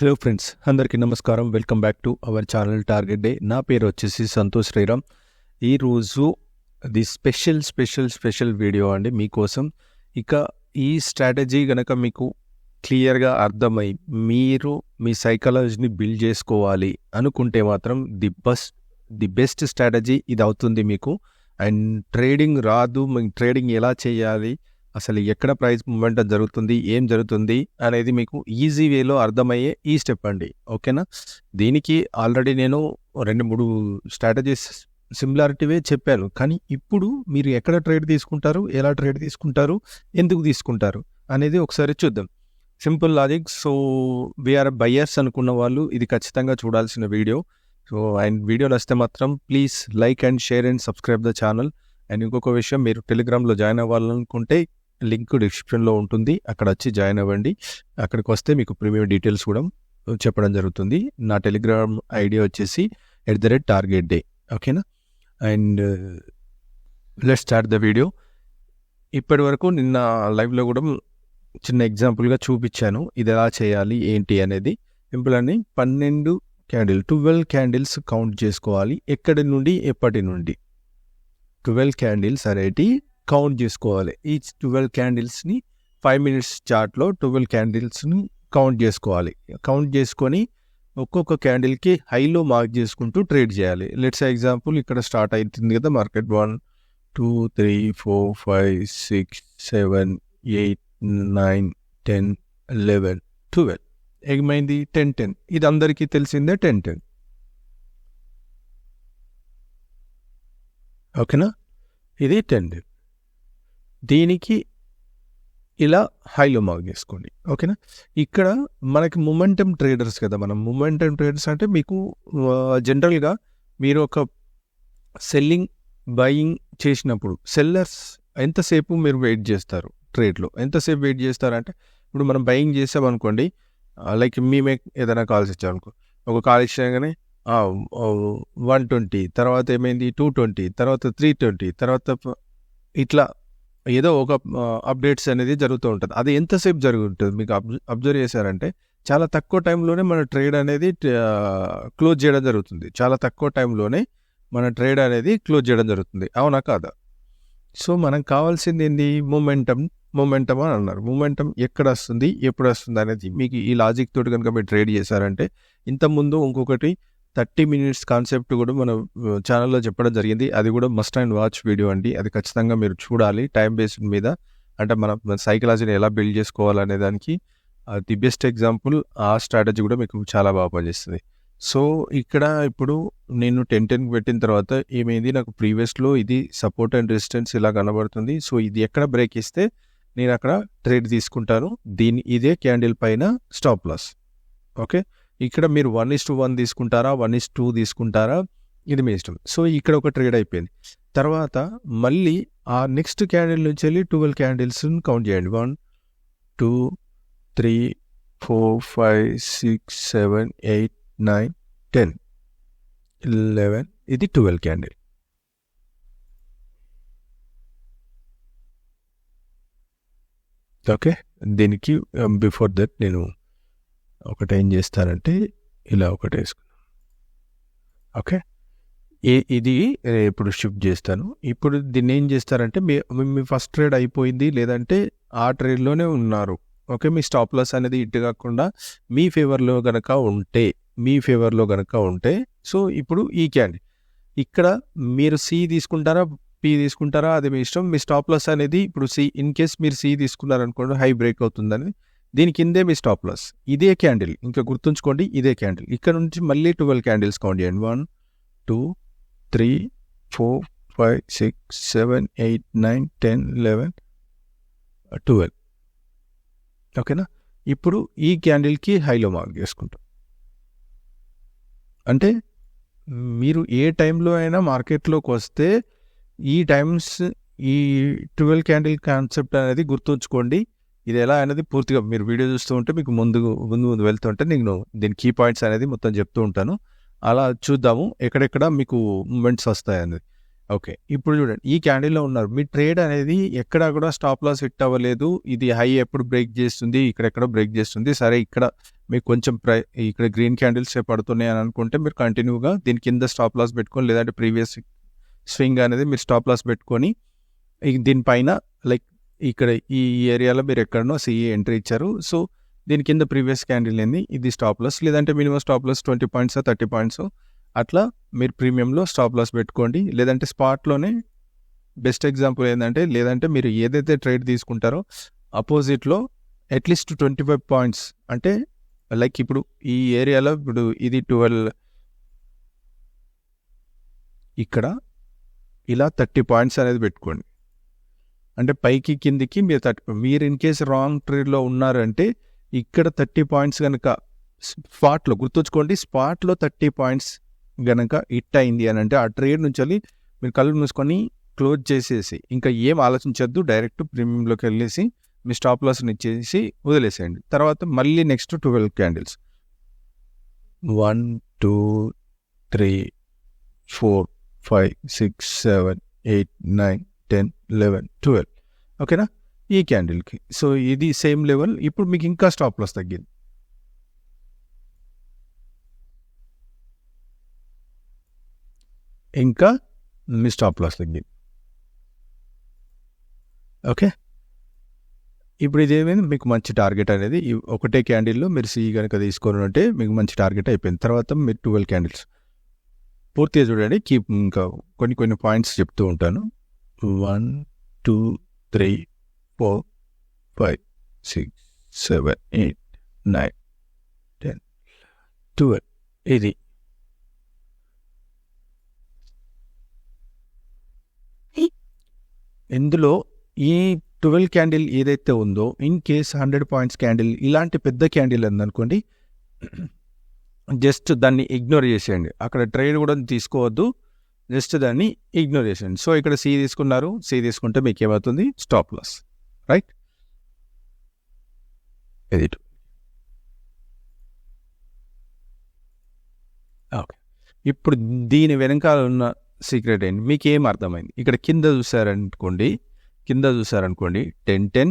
Hello friends, అందరికీ నమస్కారం. Welcome back to our channel target day. నా పేరు వచ్చేసి సంతోష్ శ్రీరామ్. ఈరోజు ది స్పెషల్ వీడియో అండి మీకోసం. ఇక ఈ స్ట్రాటజీ కనుక మీకు క్లియర్గా అర్థమై మీరు మీ సైకాలజీని బిల్డ్ చేసుకోవాలి అనుకుంటే మాత్రం ది బెస్ట్ స్ట్రాటజీ ఇది అవుతుంది మీకు. అండ్ ట్రేడింగ్ రాదు, ట్రేడింగ్ ఎలా చేయాలి, అసలు ఎక్కడ ప్రైస్ మూమెంట్ జరుగుతుంది, ఏం జరుగుతుంది అనేది మీకు ఈజీ వేలో అర్థమయ్యే ఈ స్టెప్ అండి. ఓకేనా? దీనికి ఆల్రెడీ నేను 2-3 స్ట్రాటజీస్ సిమిలారిటీవే చెప్పాను. కానీ ఇప్పుడు మీరు ఎక్కడ ట్రేడ్ తీసుకుంటారు, ఎలా ట్రేడ్ తీసుకుంటారు, ఎందుకు తీసుకుంటారు అనేది ఒకసారి చూద్దాం. Simple logic. So we are buyers అనుకున్న వాళ్ళు ఇది ఖచ్చితంగా చూడాల్సిన వీడియో. సో అండ్ వీడియో నచ్చితే మాత్రం please like and share and subscribe the channel. And ఇంకొక విషయం, మీరు టెలిగ్రామ్లో జాయిన్ అవ్వాలనుకుంటే లింక్ డిస్క్రిప్షన్లో ఉంటుంది, అక్కడ వచ్చి జాయిన్ అవ్వండి. అక్కడికి వస్తే మీకు ప్రీమియం డీటెయిల్స్ కూడా చెప్పడం జరుగుతుంది. నా టెలిగ్రామ్ ఐడి వచ్చేసి @targetday. ఓకేనా? And let's start the video. ఇప్పటి వరకు నిన్న లైవ్లో కూడా చిన్న ఎగ్జాంపుల్గా చూపించాను ఇది ఎలా చేయాలి ఏంటి అనేది. సింపుల్ అని 12 క్యాండిల్స్ కౌంట్ చేసుకోవాలి. ఎక్కడి నుండి ఎప్పటి నుండి 12 క్యాండిల్స్ అనేటి కౌంట్ చేసుకోవాలి. ఈ 12 క్యాండిల్స్ని 5 minutes చార్ట్లో 12 క్యాండిల్స్ని కౌంట్ చేసుకోవాలి. కౌంట్ చేసుకొని ఒక్కొక్క క్యాండిల్కి హైలో మార్క్ చేసుకుంటూ ట్రేడ్ చేయాలి. లెట్స్ ఎగ్జాంపుల్ ఇక్కడ స్టార్ట్ అవుతుంది కదా మార్కెట్. 1 2 3 4 5 6 7 8 9 10 11 12 ఏమైంది 10 ఇది అందరికీ తెలిసిందే. 10 ఓకేనా? ఇది 10. దీనికి ఇలా హైలో మార్క్ చేసుకోండి. ఓకేనా? ఇక్కడ మనకి మొమెంటం ట్రేడర్స్ కదా, మనం మొమెంటం ట్రేడర్స్ అంటే మీకు జనరల్గా మీరు ఒక సెల్లింగ్ బయింగ్ చేసినప్పుడు సెల్లర్స్ ఎంతసేపు మీరు వెయిట్ చేస్తారు ట్రేడ్లో? ఎంతసేపు వెయిట్ చేస్తారంటే, ఇప్పుడు మనం బయింగ్ చేసామనుకోండి, లైక్ మేమే ఏదైనా కాల్స్ ఇచ్చామనుకో, ఒక కాల్ ఇచ్చాగానే 120, తర్వాత ఏమైంది 220, తర్వాత 320, తర్వాత ఇట్లా ఏదో ఒక అప్డేట్స్ అనేది జరుగుతూ ఉంటుంది. అది ఎంతసేపు జరుగుతుంది మీకు అబ్జర్వ్ చేశారంటే, చాలా తక్కువ టైంలోనే మన ట్రేడ్ అనేది క్లోజ్ చేయడం జరుగుతుంది. చాలా తక్కువ టైంలోనే మన ట్రేడ్ అనేది క్లోజ్ చేయడం జరుగుతుంది. అవునా కాదా? సో మనకు కావాల్సింది ఏంది? మొమెంటం అని అన్నారు. మొమెంటం ఎక్కడ వస్తుంది, ఎప్పుడు వస్తుంది అనేది మీకు ఈ లాజిక్ తోటి కనుక మీరు ట్రేడ్ చేశారంటే, ఇంతకుముందు ఇంకొకటి 30 minutes కాన్సెప్ట్ కూడా మన ఛానల్లో చెప్పడం జరిగింది. అది కూడా మస్ట్ అండ్ వాచ్ వీడియో అండి. అది ఖచ్చితంగా మీరు చూడాలి. టైం బేస్డ్ మీద, అంటే మన సైకాలజీని ఎలా బిల్డ్ చేసుకోవాలనే దానికి ది బెస్ట్ ఎగ్జాంపుల్. ఆ స్ట్రాటజీ కూడా మీకు చాలా బాగా పనిచేస్తుంది. సో ఇక్కడ ఇప్పుడు నేను 10 పెట్టిన తర్వాత ఏమైంది, నాకు ప్రీవియస్లో ఇది సపోర్ట్ అండ్ రెసిస్టెన్స్ ఇలా కనబడుతుంది. సో ఇది ఎక్కడ బ్రేక్ ఇస్తే నేను అక్కడ ట్రేడ్ తీసుకుంటాను. ఇదే క్యాండిల్ పైన స్టాప్ లాస్. ఓకే, ఇక్కడ మీరు 1:1 తీసుకుంటారా, 1:2 తీసుకుంటారా, ఇది మీ ఇష్టం. సో ఇక్కడ ఒక ట్రేడ్ అయిపోయింది. తర్వాత మళ్ళీ ఆ నెక్స్ట్ క్యాండిల్ నుంచి వెళ్ళి 12 క్యాండిల్స్ కౌంట్ చేయండి. 1 2 3 4 5 6 7 8 9 10 11 ఇది 12 క్యాండిల్. ఓకే, దీనికి బిఫోర్ దట్ నేను ఒకటి ఏం చేస్తానంటే ఇలా ఒకటి వేసుకున్నాను. ఓకే, ఇది ఇప్పుడు షిఫ్ట్ చేస్తాను. ఇప్పుడు దీన్ని ఏం చేస్తారంటే, మీ ఫస్ట్ ట్రేడ్ అయిపోయింది, లేదంటే ఆ ట్రేడ్లోనే ఉన్నారు. ఓకే, మీ స్టాప్ లాస్ అనేది ఇటు కాకుండా మీ ఫేవర్లో కనుక ఉంటే సో ఇప్పుడు ఈ క్యాండిల్ ఇక్కడ మీరు సి తీసుకుంటారా, పి తీసుకుంటారా, అది మీ ఇష్టం. మీ స్టాప్ లాస్ అనేది ఇప్పుడు సి, ఇన్ కేస్ మీరు సి తీసుకున్నారనుకోండి, హై బ్రేక్ అవుతుందని దీని కిందే మీ స్టాప్ లాస్. ఇదే క్యాండిల్, ఇంకా గుర్తుంచుకోండి, ఇదే క్యాండిల్. ఇక్కడ నుంచి మళ్ళీ 12 క్యాండిల్స్ కౌంట్ చేయండి. 1 2 3 4 5 6 7 8 9 10 11 12. ఓకేనా? ఇప్పుడు ఈ క్యాండిల్కి హైలో మార్క్ చేసుకుంటాం. అంటే మీరు ఏ టైంలో అయినా మార్కెట్లోకి వస్తే ఈ 12 క్యాండిల్ కాన్సెప్ట్ అనేది గుర్తుంచుకోండి. ఇది ఎలా అనేది పూర్తిగా మీరు వీడియో చూస్తూ ఉంటే మీకు ముందు వెళ్తుంటే నేను దీని కీ పాయింట్స్ అనేది మొత్తం చెప్తూ ఉంటాను. అలా చూద్దాము ఎక్కడెక్కడ మీకు మూమెంట్స్ వస్తాయి అనేది. ఓకే, ఇప్పుడు చూడండి, ఈ క్యాండిల్లో ఉన్నారు. మీ ట్రేడ్ అనేది ఎక్కడా కూడా స్టాప్ లాస్ హిట్ అవ్వలేదు. ఇది హై ఎప్పుడు బ్రేక్ చేస్తుంది, ఇక్కడెక్కడ బ్రేక్ చేస్తుంది. సరే, ఇక్కడ మీకు కొంచెం ఇక్కడ గ్రీన్ క్యాండిల్స్ పడుతున్నాయి అని అనుకుంటే మీరు కంటిన్యూగా దీని కింద స్టాప్ లాస్ పెట్టుకొని, లేదంటే ప్రీవియస్ స్వింగ్ అనేది మీరు స్టాప్ లాస్ పెట్టుకొని దీనిపైన లైక్ ఇక్కడ ఈ ఏరియాలో మీరు ఎక్కడనో సిఈ ఎంట్రీ ఇచ్చారు. సో దీని కింద ప్రీవియస్ క్యాండిల్ ఏంది, ఇది స్టాప్ లాస్, లేదంటే minimum stop loss 20 points 30 points అట్లా మీరు ప్రీమియంలో స్టాప్ లాస్ పెట్టుకోండి. లేదంటే స్పాట్లోనే బెస్ట్ ఎగ్జాంపుల్ ఏంటంటే, లేదంటే మీరు ఏదైతే ట్రేడ్ తీసుకుంటారో అపోజిట్లో అట్లీస్ట్ 25 పాయింట్స్, అంటే లైక్ ఇప్పుడు ఈ ఏరియాలో ఇప్పుడు ఇది 12, ఇక్కడ ఇలా 30 పాయింట్స్ అనేది పెట్టుకోండి. అంటే పైకి కిందికి మీరు ఇన్ కేసు రాంగ్ ట్రేడ్లో ఉన్నారంటే ఇక్కడ 30 పాయింట్స్ కనుక స్పాట్లో గుర్తుంచుకోండి, స్పాట్లో 30 పాయింట్స్ కనుక హిట్ అయింది అని అంటే ఆ ట్రేడ్ నుంచి మీరు కళ్ళు మూసుకొని క్లోజ్ చేసేసి ఇంకా ఏం ఆలోచించద్దు, డైరెక్ట్ ప్రీమియంలోకి వెళ్ళేసి మీ స్టాప్ లాస్ని ఇచ్చేసి వదిలేసేయండి. తర్వాత మళ్ళీ నెక్స్ట్ 12 క్యాండిల్స్ 1 2 3 4 5 6 7 8 9 10 11 12 ఓకేనా ఈ క్యాండిల్కి. సో ఇది సేమ్ లెవెల్. ఇప్పుడు మీకు ఇంకా స్టాప్ లాస్ తగ్గింది, ఇంకా మీ స్టాప్ లాస్ తగ్గింది. ఓకే, ఇప్పుడు ఇదేమైంది, మీకు మంచి టార్గెట్ అనేది ఒకటే క్యాండిల్లో మీరు సిఈ కనుక తీసుకొని ఉంటే మీకు మంచి టార్గెట్ అయిపోయింది. తర్వాత మీరు 12 క్యాండిల్స్ పూర్తిగా చూడండి. ఇంకా కొన్ని పాయింట్స్ చెప్తూ ఉంటాను. 1 2 3 4 5 6 7 8 9 10 12 ఇది ఇందులో ఈ 12 క్యాండిల్ ఏదైతే ఉందో, ఇన్ కేస్ 100 పాయింట్స్ క్యాండిల్ ఇలాంటి పెద్ద క్యాండిల్ ఉందనుకోండి, జస్ట్ దాన్ని ఇగ్నోర్ చేసేయండి. అక్కడ ట్రేడ్ కూడా తీసుకోవద్దు, జస్ట్ దాన్ని ఇగ్నోర్ చేసేయండి. సో ఇక్కడ సి తీసుకున్నారు, సి తీసుకుంటే మీకు ఏమవుతుంది, స్టాప్ లాస్, రైట్. ఇది ఓకే. ఇప్పుడు దీని వెనకాల ఉన్న సీక్రెట్ ఏంటి మీకు ఏం అర్థమైంది? ఇక్కడ కింద చూసారనుకోండి 10 10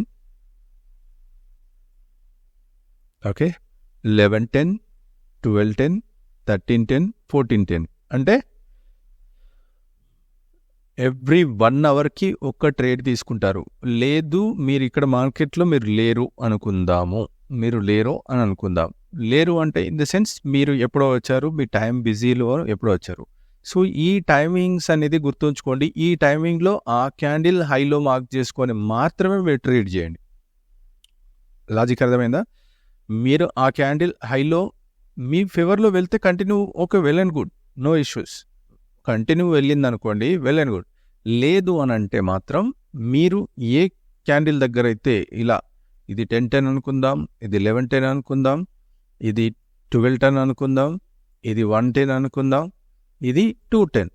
ఓకే, 11 10 12 10 13 10 14 10 అంటే ఎవ్రీ 1 అవర్కి ఒక్క ట్రేడ్ తీసుకుంటారు. లేదు మీరు ఇక్కడ మార్కెట్లో మీరు లేరు అనుకుందాము, లేరు అంటే ఇన్ ద సెన్స్ మీరు ఎప్పుడో వచ్చారు, మీ టైం బిజీలో ఎప్పుడో వచ్చారు. సో ఈ టైమింగ్స్ అనేది గుర్తుంచుకోండి. ఈ టైమింగ్లో ఆ క్యాండిల్ హైలో మార్క్ చేసుకొని మాత్రమే మీరు ట్రేడ్ చేయండి. లాజిక్ అర్థమైందా? మీరు ఆ క్యాండిల్ హైలో మీ ఫేవర్లో వెళ్తే continue, okay, well and good, no issues. Continue వెళ్ళింది అనుకోండి, వెల్ అండ్ గుడ్. లేదు అని అంటే మాత్రం మీరు ఏ క్యాండిల్ దగ్గర అయితే ఇలా ఇది 10 10 అనుకుందాం, ఇది 11 10 అనుకుందాం, ఇది 12 10 అనుకుందాం, ఇది 1 10 అనుకుందాం, ఇది 2 10.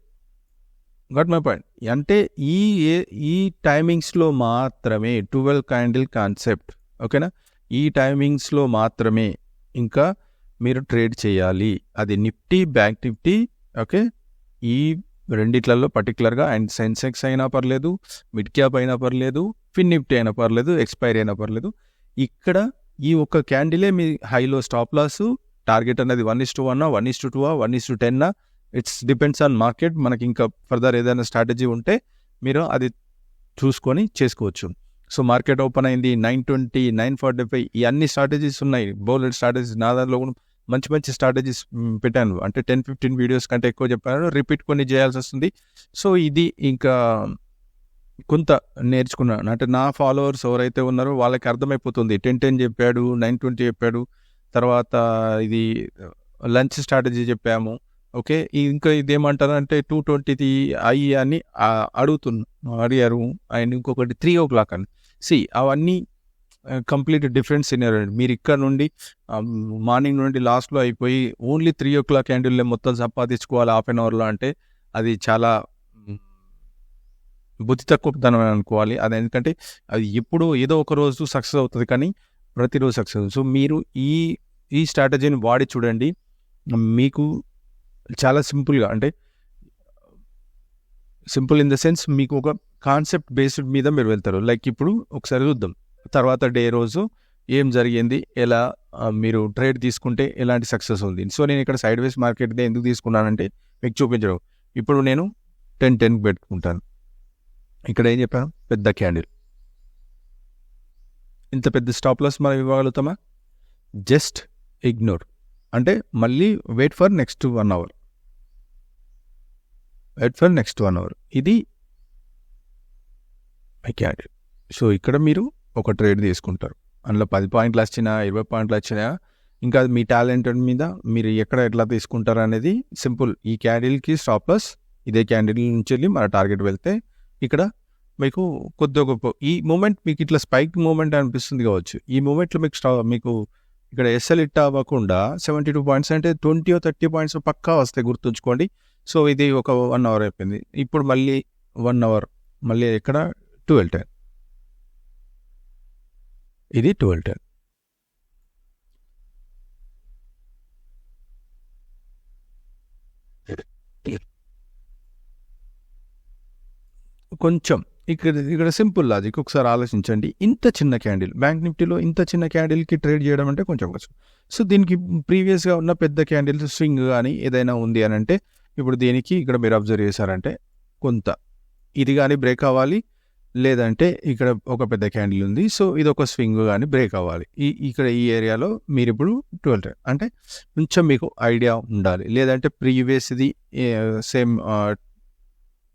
Got my point. అంటే ఈ టైమింగ్స్లో మాత్రమే 12 క్యాండిల్ కాన్సెప్ట్, ఓకేనా? ఈ టైమింగ్స్లో మాత్రమే ఇంకా మీరు ట్రేడ్ చేయాలి. అది నిఫ్టీ, బ్యాంక్ నిఫ్టీ, ఓకే, ఈ రెండిట్లలో పర్టికులర్గా. అండ్ సెన్సెక్స్ అయినా పర్లేదు, మిడ్ క్యాప్ అయినా పర్లేదు, ఫిన్ నిఫ్టీ అయినా పర్లేదు, ఎక్స్పైరీ అయినా పర్లేదు. ఇక్కడ ఈ ఒక్క క్యాండిలే మీ హైలో స్టాప్ లాస్. టార్గెట్ అనేది 1:1, 1:2, 1:10. It's depends on market. మనకి ఇంకా ఫర్దర్ ఏదైనా స్ట్రాటజీ ఉంటే మీరు అది చూసుకొని చేసుకోవచ్చు. సో మార్కెట్ ఓపెన్ అయింది 920, 945, ఈ అన్ని స్ట్రాటజీస్ ఉన్నాయి, బౌలెడ్ స్ట్రాటజీస్. నా దానిలో కూడా మంచి స్ట్రాటజీస్ పెట్టాను. అంటే 10-15 వీడియోస్ కంటే ఎక్కువ చెప్పాను, రిపీట్ కొన్ని చేయాల్సి వస్తుంది. సో ఇది ఇంకా కొంత నేర్చుకున్నాను. అంటే నా ఫాలోవర్స్ ఎవరైతే ఉన్నారో వాళ్ళకి అర్థమైపోతుంది. 10-10 చెప్పాడు, 920 చెప్పాడు, తర్వాత ఇది లంచ్ స్ట్రాటజీ చెప్పాము, ఓకే. ఇంకా ఇదేమంటారంటే 220 అయ్యి అని అడిగారు. అండ్ ఇంకొకటి 3 o'clock అని. అవన్నీ కంప్లీట్ డిఫరెంట్ సినారియో. మీరు ఇక్కడ నుండి మార్నింగ్ నుండి లాస్ట్లో అయిపోయి ఓన్లీ 3 o'clock క్యాండిల్లో మొత్తం సంపాదించుకోవాలి హాఫ్ అన్ అవర్లో అంటే అది చాలా బుద్ధి తక్కువతనం అనుకోవాలి. అది ఎందుకంటే అది ఎప్పుడో ఏదో ఒక రోజు సక్సెస్ అవుతుంది, కానీ ప్రతిరోజు సక్సెస్. సో మీరు ఈ స్ట్రాటజీని వాడి చూడండి. మీకు చాలా సింపుల్గా, అంటే సింపుల్ ఇన్ ద సెన్స్ మీకు ఒక కాన్సెప్ట్ బేస్డ్ మీద మీరు వెళ్తారు. లైక్ ఇప్పుడు ఒకసారి చూద్దాం. తర్వాత డే రోజు ఏం జరిగింది, ఎలా మీరు ట్రేడ్ తీసుకుంటే ఎలాంటి సక్సెస్ ఉంది. సో నేను ఇక్కడ సైడ్ వేస్ మార్కెట్ని ఎందుకు తీసుకున్నానంటే మీకు చూపించడం. ఇప్పుడు నేను 10 పెట్టుకుంటాను. ఇక్కడ ఏం చెప్పాను, పెద్ద క్యాండిల్, ఇంత పెద్ద స్టాప్ లాస్ మనం ఇవ్వగలుగుతామా? జస్ట్ ఇగ్నోర్, అంటే మళ్ళీ వెయిట్ ఫర్ నెక్స్ట్ 1 hour, ఇది క్యాండిల్. సో ఇక్కడ మీరు ఒక ట్రేడ్ తీసుకుంటారు, అందులో 10 పాయింట్లు వచ్చినా 20 పాయింట్లు వచ్చినా ఇంకా మీ టాలెంట్ మీద మీరు ఎట్లా తీసుకుంటారు అనేది సింపుల్. ఈ క్యాండిల్కి స్టాప్ లాస్, ఇదే క్యాండిల్ నుంచి వెళ్ళి మన టార్గెట్ వెళ్తే ఇక్కడ మీకు కొద్దిగా గొప్ప ఈ మూమెంట్ మీకు ఇట్లా స్పైక్ మూమెంట్ అనిపిస్తుంది కావచ్చు. ఈ మూమెంట్లో మీకు ఇక్కడ ఎస్ఎల్ హిట్ అవ్వకుండా 72 పాయింట్స్ అంటే 20 or 30 పాయింట్స్ పక్కా వస్తాయి, గుర్తుంచుకోండి. సో ఇది ఒక 1 hour అయిపోయింది. ఇప్పుడు మళ్ళీ 1 hour, మళ్ళీ ఇక్కడ 12:10, ఇది 12:10. కొంచెం ఇక్కడ సింపుల్ లాజిక్ ఒకసారి ఆలోచించండి. ఇంత చిన్న క్యాండిల్, బ్యాంక్ నిఫ్టీలో ఇంత చిన్న క్యాండిల్కి ట్రేడ్ చేయడం అంటే కొంచెం కష్టం. సో దీనికి ప్రీవియస్గా ఉన్న పెద్ద క్యాండిల్స్ స్వింగ్ కానీ ఏదైనా ఉంది అని అంటే, ఇప్పుడు దీనికి ఇక్కడ మీరు అబ్జర్వ్ చేశారంటే కొంత ఇది కానీ బ్రేక్ అవ్వాలి, లేదంటే ఇక్కడ ఒక పెద్ద క్యాండిల్ ఉంది, సో ఇది ఒక స్వింగ్ కానీ బ్రేక్ అవ్వాలి. ఇక్కడ ఈ ఏరియాలో మీరు ఇప్పుడు 12 అంటే కొంచెం మీకు ఐడియా ఉండాలి. లేదంటే ప్రీవియస్ ఇది సేమ్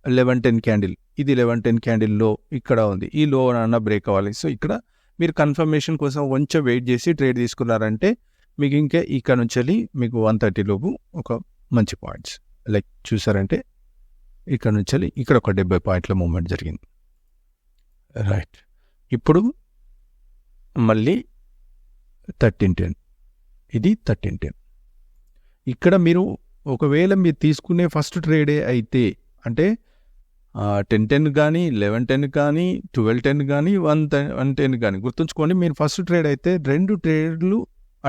11:10 క్యాండిల్, ఇది 11:10 క్యాండిల్లో ఇక్కడ ఉంది, ఈ లో అన్న బ్రేక్ అవ్వాలి. సో ఇక్కడ మీరు కన్ఫర్మేషన్ కోసం కొంచెం వెయిట్ చేసి ట్రేడ్ తీసుకున్నారంటే మీకు ఇంకా ఇక్కడ నుంచి వెళ్ళి మీకు 130 లోపు ఒక మంచి పాయింట్స్ లైక్ చూసారంటే ఇక్కడ నుంచి వెళ్ళి ఇక్కడ ఒక 70 పాయింట్ల మూవ్మెంట్ జరిగింది. రైట్, ఇప్పుడు మళ్ళీ 13:10, ఇది 13:10. ఇక్కడ మీరు ఒకవేళ మీరు తీసుకునే ఫస్ట్ ట్రేడే అయితే అంటే 10:10 కానీ 11:10 కానీ 12:10 కానీ 110 కానీ గుర్తుంచుకోండి. మీరు ఫస్ట్ ట్రేడ్ అయితే 2 ట్రేడ్లు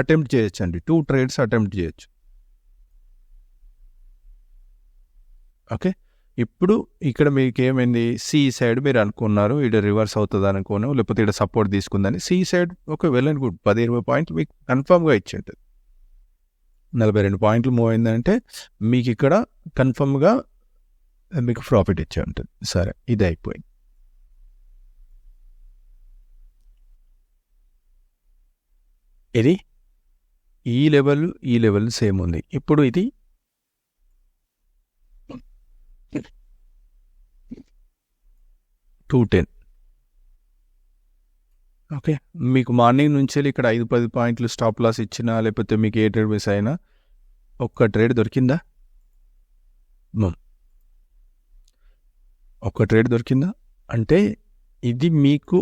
అటెంప్ట్ చేయొచ్చు అండి, 2 ట్రేడ్స్ అటెంప్ట్ చేయొచ్చు. ఓకే, ఇప్పుడు ఇక్కడ మీకు ఏమైంది, సి సైడ్ మీరు అనుకున్నారు ఇక్కడ రివర్స్ అవుతుంది అనుకోను, లేకపోతే ఇక్కడ సపోర్ట్ తీసుకుందని. సి సైడ్ ఒక వెల్ అండ్ గుడ్ 10-20 పాయింట్లు మీకు కన్ఫర్మ్గా ఇచ్చి ఉంటుంది. 42 పాయింట్లు మూవ్ అయిందంటే మీకు ఇక్కడ కన్ఫర్మ్గా మీకు ప్రాఫిట్ ఇచ్చే ఉంటుంది. సరే, ఇది అయిపోయింది. ఇది ఈ లెవెల్ సేమ్ ఉంది. ఇప్పుడు ఇది 210. ఓకే, మీకు మార్నింగ్ నుంచి ఇక్కడ 5-10 పాయింట్లు స్టాప్ లాస్ ఇచ్చినా, లేకపోతే మీకు ఏ ట్రేడ్ మిస్ అయినా ఒక్క ట్రేడ్ దొరికిందా? ఒక్క ట్రేడ్ దొరికిందా అంటే ఇది మీకు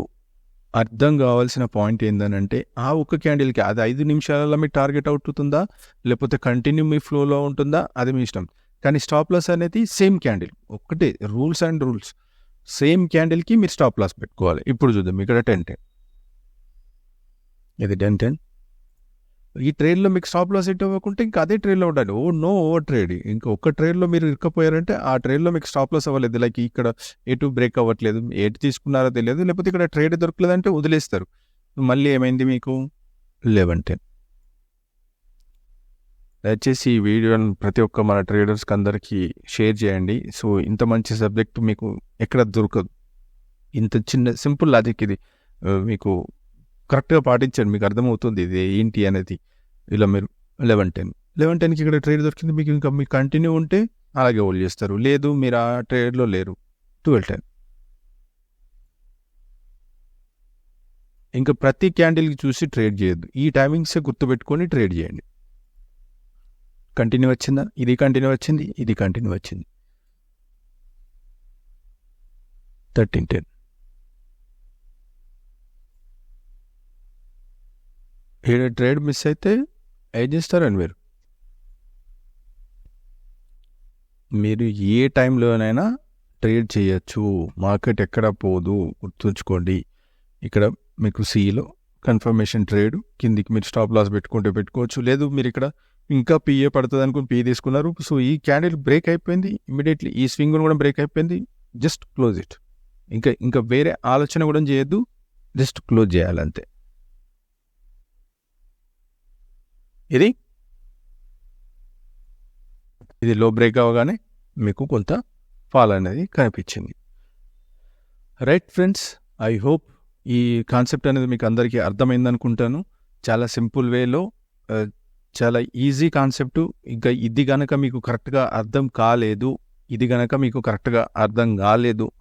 అర్థం కావాల్సిన పాయింట్ ఏంటంటే, ఆ ఒక్క క్యాండిల్కి అది 5 నిమిషాలలో మీ టార్గెట్ అవుతుందా, లేకపోతే కంటిన్యూ మీ ఫ్లోలో ఉంటుందా, అది మీ ఇష్టం. కానీ స్టాప్ లాస్ అనేది సేమ్ క్యాండిల్, ఒక్కటే రూల్స్ అండ్ రూల్స్. సేమ్ క్యాండిల్కి మీరు స్టాప్ లాస్ పెట్టుకోవాలి. ఇప్పుడు చూద్దాం, ఇక్కడ 10:10, ఇది 10:10. ఈ ట్రేడ్లో మీకు స్టాప్ లాస్ ఎట్ అవ్వకుంటే ఇంకా అదే ట్రేడ్లో ఉండాలి. Over trade. ఇంకా ఒక్క ట్రేడ్లో మీరు ఇరుక్కపోయారంటే ఆ ట్రేడ్లో మీకు స్టాప్ లాస్ అవ్వలేదు. లైక్ ఇక్కడ ఎటు బ్రేక్ అవ్వట్లేదు, ఎటు తీసుకున్నారో తెలియదు, లేకపోతే ఇక్కడ ట్రేడ్ దొరకలేదంటే వదిలేస్తారు. మళ్ళీ ఏమైంది మీకు 11:10. దయచేసి ఈ వీడియోని ప్రతి ఒక్క మన ట్రేడర్స్కి అందరికీ షేర్ చేయండి. సో ఇంత మంచి సబ్జెక్ట్ మీకు ఎక్కడ దొరకదు. ఇంత చిన్న సింపుల్ లాజిక్ ఇది మీకు కరెక్ట్గా పాటించండి, మీకు అర్థమవుతుంది ఇది ఏంటి అనేది. ఇలా మీరు 11:10కి ఇక్కడ ట్రేడ్ దొరికింది మీకు, ఇంకా మీకు కంటిన్యూ ఉంటే అలాగే హోల్డ్ చేస్తారు, లేదు మీరు ఆ ట్రేడ్లో లేరు. 12:10 ఇంకా ప్రతి క్యాండిల్కి చూసి ట్రేడ్ చేయొద్దు, ఈ టైమింగ్సే గుర్తుపెట్టుకొని ట్రేడ్ చేయండి. కంటిన్యూ వచ్చిందా, ఇది కంటిన్యూ వచ్చింది, ఇది కంటిన్యూ వచ్చింది. 13:10 ఇక్కడ ట్రేడ్ మిస్ అయితే ఏం చేస్తారని మీరు ఏ టైంలోనైనా ట్రేడ్ చేయొచ్చు, మార్కెట్ ఎక్కడ పోదు, గుర్తుంచుకోండి. ఇక్కడ మీకు సిలో కన్ఫర్మేషన్ ట్రేడ్, కిందికి మీరు స్టాప్ లాస్ పెట్టుకుంటే పెట్టుకోవచ్చు, లేదు మీరు ఇక్కడ ఇంకా పిఏ పడుతుంది అనుకుని పిఏ తీసుకున్నారు. సో ఈ క్యాండిల్ బ్రేక్ అయిపోయింది, ఇమీడియట్లీ ఈ స్వింగ్ కూడా బ్రేక్ అయిపోయింది, జస్ట్ క్లోజ్ ఇట్. ఇంకా వేరే ఆలోచన కూడా చేయొద్దు, జస్ట్ క్లోజ్ చేయాలంతే. ఇది లో బ్రేక్ అవ్వగానే మీకు కొంత ఫాల్ అనేది కనిపించింది. రైట్ ఫ్రెండ్స్, ఐ హోప్ ఈ కాన్సెప్ట్ అనేది మీకు అందరికీ అర్థమైంది అనుకుంటాను. చాలా సింపుల్ వేలో, చాలా ఈజీ కాన్సెప్ట్. ఇంకా ఇది గనక మీకు కరెక్ట్గా అర్థం కాలేదు,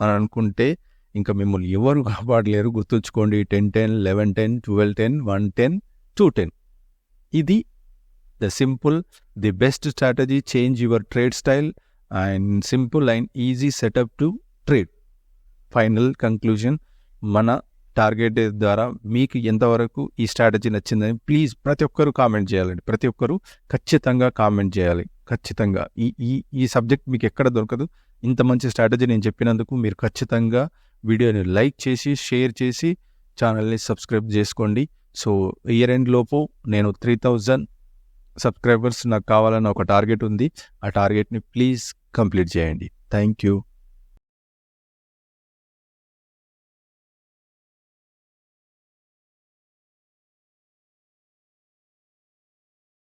అని అనుకుంటే ఇంకా మిమ్మల్ని ఎవరు కాపాడలేరు. గుర్తుంచుకోండి, 10-10, 11-10, 12-10, 1-10, 2-10. ఇది the simple, the best strategy, change your trade style and simple and easy setup to trade. Final conclusion, మన టార్గెట్ డే ద్వారా మీకు ఎంతవరకు ఈ స్ట్రాటజీ నచ్చిందని ప్లీజ్ ప్రతి ఒక్కరూ కామెంట్ చేయాలండి. ప్రతి ఒక్కరూ ఖచ్చితంగా కామెంట్ చేయాలి. ఖచ్చితంగా ఈ సబ్జెక్ట్ మీకు ఎక్కడ దొరకదు. ఇంత మంచి స్ట్రాటజీ నేను చెప్పినందుకు మీరు ఖచ్చితంగా వీడియోని లైక్ చేసి, షేర్ చేసి, ఛానల్ని సబ్స్క్రైబ్ చేసుకోండి. సో ఇయర్ ఎండ్ లోపు నేను 3000 సబ్స్క్రైబర్స్ నాకు కావాలన్న ఒక టార్గెట్ ఉంది. ఆ టార్గెట్ని ప్లీజ్ కంప్లీట్ చేయండి. Thank you.